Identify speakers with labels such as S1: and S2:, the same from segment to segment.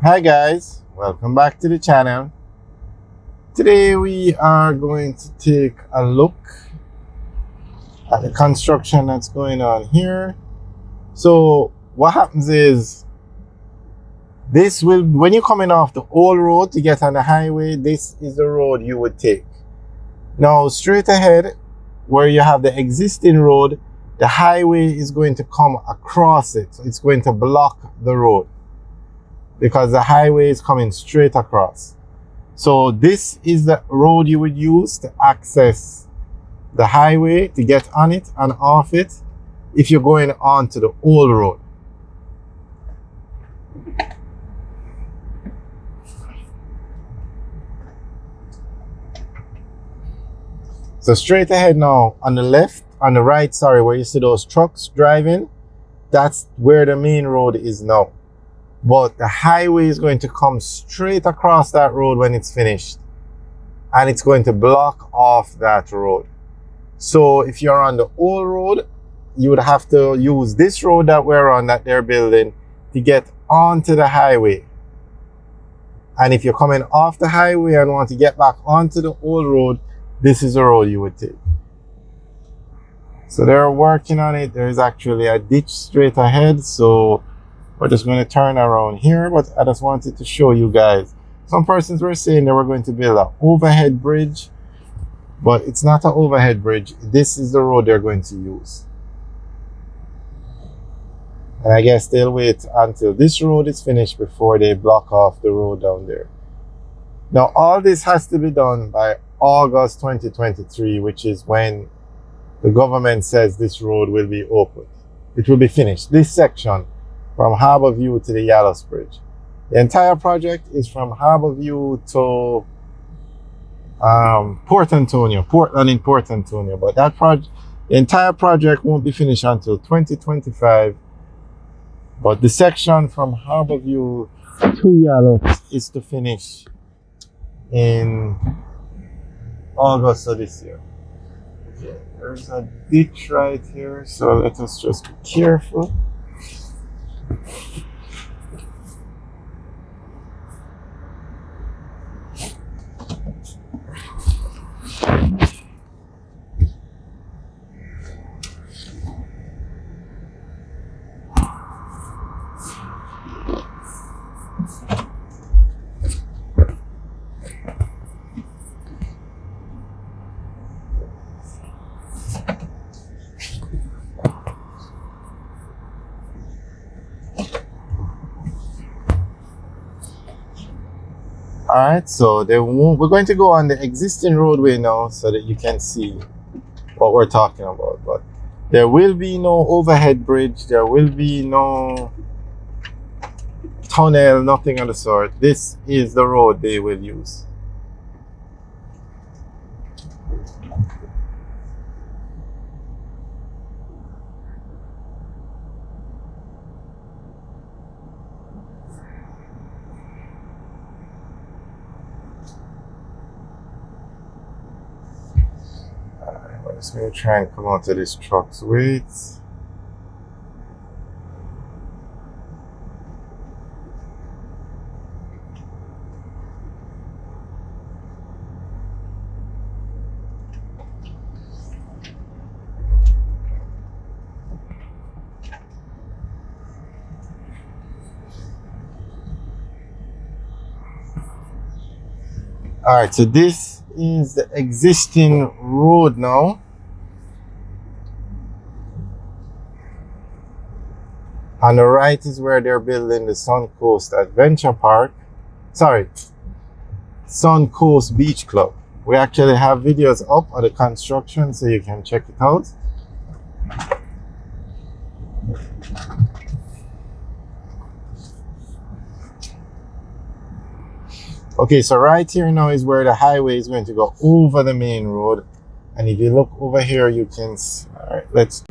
S1: Hi guys, welcome back to the channel. Today we are going to take a look at the construction that's going on here. So what happens is when you're coming off the old road to get on the highway, this is the road you would take. Now straight ahead where you have the existing road, the highway is going to come across it. So it's going to block the road because the highway is coming straight across. So this is the road you would use to access the highway, to get on it and off it if you're going on to the old road. So straight ahead now, on the right, sorry, where you see those trucks driving, that's where the main road is now. But the highway is going to come straight across that road when it's finished. And it's going to block off that road. So if you're on the old road, you would have to use this road that we're on, that they're building, to get onto the highway. And if you're coming off the highway and want to get back onto the old road, this is the road you would take. So they're working on it. There's actually a ditch straight ahead. So we're just going to turn around here. But I just wanted to show you guys. Some persons were saying they were going to build an overhead bridge. But it's not an overhead bridge. This is the road they're going to use. And I guess they'll wait until this road is finished before they block off the road down there. Now, all this has to be done by August 2023, which is when the government says this road will be open. It will be finished. This section from Harborview to the Yallow's Bridge. The entire project is from Harborview to Portland in Port Antonio. But the entire project won't be finished until 2025. But the section from Harborview to Yellow is to finish in August of this year. Okay, there's a ditch right here, so let us just be careful. Alright, so we're going to go on the existing roadway now so that you can see what we're talking about. But there will be no overhead bridge, there will be no tunnel, nothing of the sort. This is the road they will use. Let's maybe try and come out of this truck's wait. Alright, so this is the existing road now. On the right is where they're building the Sun Coast Adventure Park. Sorry, Sun Coast Beach Club. We actually have videos up on the construction, so you can check it out. Okay, so right here now is where the highway is going to go over the main road. And if you look over here, you can see. All right, let's.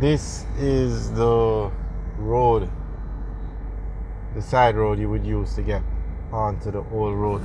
S1: This is the road, the side road you would use to get onto the old road.